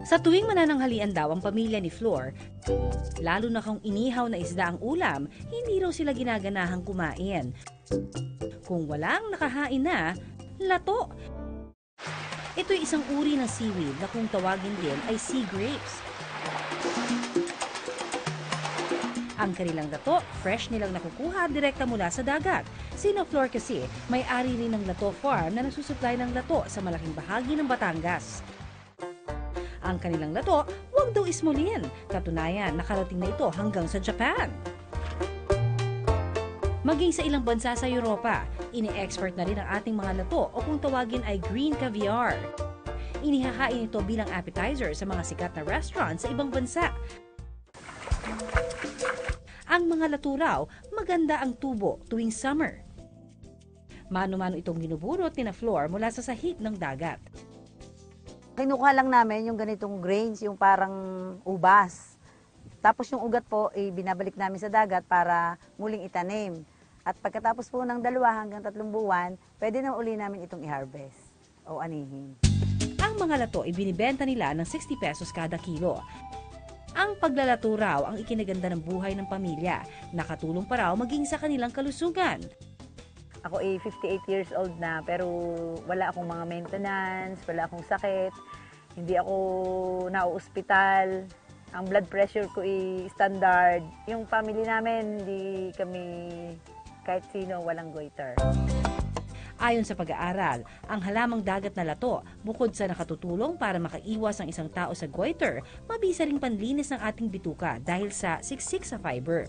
Sa tuwing manananghalian daw ang pamilya ni Flor, lalo na kung inihaw na isda ang ulam, hindi raw sila ginaganahang kumain. Kung walang nakahain na, lato. Ito'y isang uri ng seaweed na kung tawagin din ay sea grapes. Ang kanilang lato, fresh nilang nakukuha direkta mula sa dagat. Sina Flor kasi, may-ari rin ng Lato Farm na nagsusupply ng lato sa malaking bahagi ng Batangas. Ang kanilang lato, huwag daw ismulin. Katunayan, nakarating na ito hanggang sa Japan. Maging sa ilang bansa sa Europa, ini-export na rin ang ating mga lato o kung tawagin ay green caviar. Inihahain ito bilang appetizer sa mga sikat na restaurant sa ibang bansa. Ang mga lato raw, maganda ang tubo tuwing summer. Mano-mano itong ginuburot ni Flor mula sa sahig ng dagat. Kinukuha lang namin yung ganitong grains, yung parang ubas. Tapos yung ugat po, binabalik namin sa dagat para muling itanim. At pagkatapos po ng 2 hanggang 3 buwan, pwede na uli namin itong i-harvest o anihin. Ang mga lato ay binibenta nila ng 60 pesos kada kilo. Ang paglalato raw ang ikinaganda ng buhay ng pamilya. Nakatulong pa raw maging sa kanilang kalusugan. Ako 58 years old na pero wala akong mga maintenance, wala akong sakit. Hindi ako nauospital. Ang blood pressure ko standard. Yung family namin, hindi kami kahit sino walang goiter. Ayon sa pag-aaral, ang halamang dagat na lato, bukod sa nakatutulong para makaiwas ang isang tao sa goiter, mabisa ring panlinis ng ating bituka dahil sa siksik sa fiber.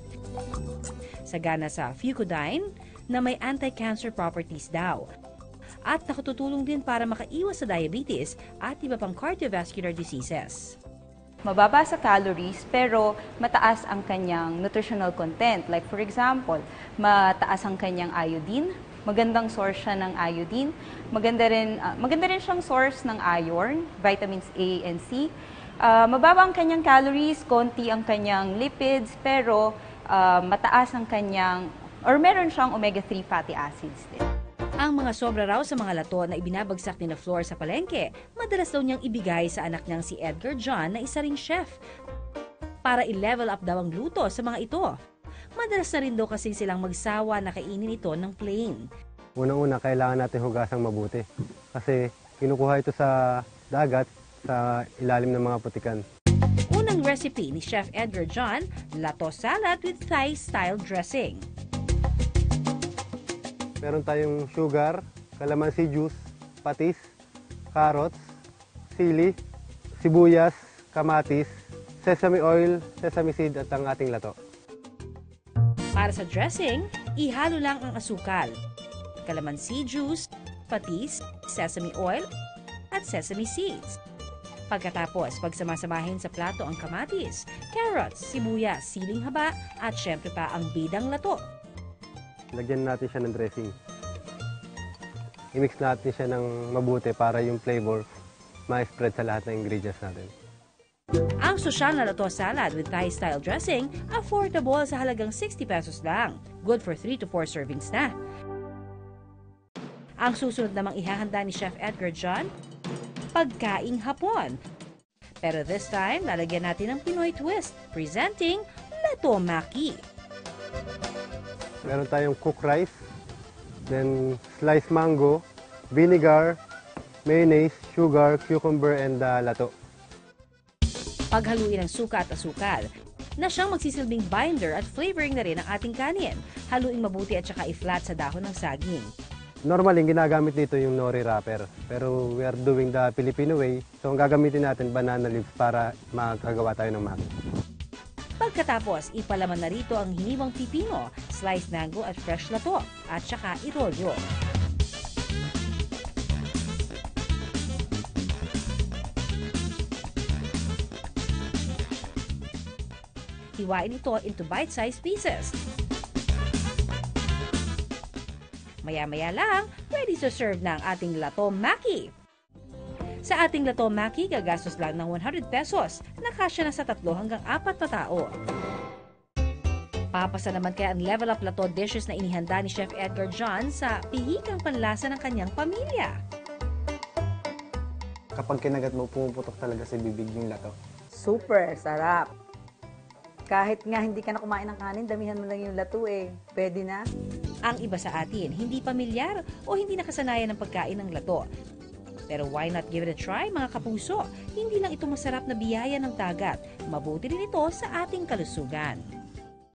Sagana sa fucodyne na may anti-cancer properties daw. At nakatutulong din para makaiwas sa diabetes at iba pang cardiovascular diseases. Mababa sa calories pero mataas ang kanyang nutritional content. Like for example, mataas ang kanyang iodine. Magandang source siya ng iodine. Maganda rin siyang source ng iron, vitamins A and C. Mababa ang kanyang calories, konti ang kanyang lipids, pero mataas ang kanyang, or meron siyang omega-3 fatty acids din. Ang mga sobra raw sa mga lato na ibinabagsak ni Flor sa palengke, madalas daw niyang ibigay sa anak niyang si Edgar John na isa ring chef. Para i-level up daw ang luto sa mga ito. Madalas na rin daw kasi silang magsawa na kainin ito ng plain. Unang-una, kailangan natin hugasang mabuti. Kasi kinukuha ito sa dagat, sa ilalim ng mga putikan. Unang recipe ni Chef Edgar John, lato salad with Thai-style dressing. Meron tayong sugar, calamansi juice, patis, carrots, sili, sibuyas, kamatis, sesame oil, sesame seed at ang ating lato. Para sa dressing, ihalo lang ang asukal, calamansi juice, patis, sesame oil, at sesame seeds. Pagkatapos, pagsamasamahin sa plato ang kamatis, carrots, sibuyas, siling haba, at syempre pa ang bidang lato. Lagyan natin siya ng dressing. I-mix natin siya ng mabuti para yung flavor ma-spread sa lahat ng ingredients natin. Ang sosyal na lato salad with Thai-style dressing, affordable sa halagang 60 pesos lang. Good for 3 to 4 servings na. Ang susunod namang ihahanda ni Chef Edgar John, pagkaing Hapon. Pero this time, lalagyan natin ng Pinoy twist, presenting Lato Maki. Meron tayong cooked rice, then sliced mango, vinegar, mayonnaise, sugar, cucumber, and lato. Paghaluin ang suka at asukal, na siyang magsisilbing binder at flavoring na rin ang ating kanin. Haluin mabuti at saka i-flat sa dahon ng saging. Normally, ginagamit dito yung nori wrapper. Pero we are doing the Filipino way. So, ang gagamitin natin, banana leaves para makagawa tayo ng maki. Pagkatapos, ipalaman na rito ang hiniwang pipino, sliced mango at fresh lato, at saka irolyo. Hiwain ito into bite-sized pieces. Maya-maya lang, ready to serve na ang ating Lato Maki. Sa ating Lato Maki, gagastos lang ng 100 pesos, nakasya na sa 3 hanggang 4 na tao. Papasa naman kaya ang level up lato dishes na inihanda ni Chef Edgar John sa pihikang panlasa ng kanyang pamilya. kapag kinagat mo, pumuputok talaga sa bibig yung lato. Super sarap. Kahit nga hindi ka na kumain ng kanin, damihan mo lang yung lato eh. Pwede na. Ang iba sa atin, hindi pamilyar o hindi nakasanayan ng pagkain ng lato. Pero why not give it a try, mga kapuso? Hindi lang ito masarap na biyaya ng dagat, mabuti rin ito sa ating kalusugan.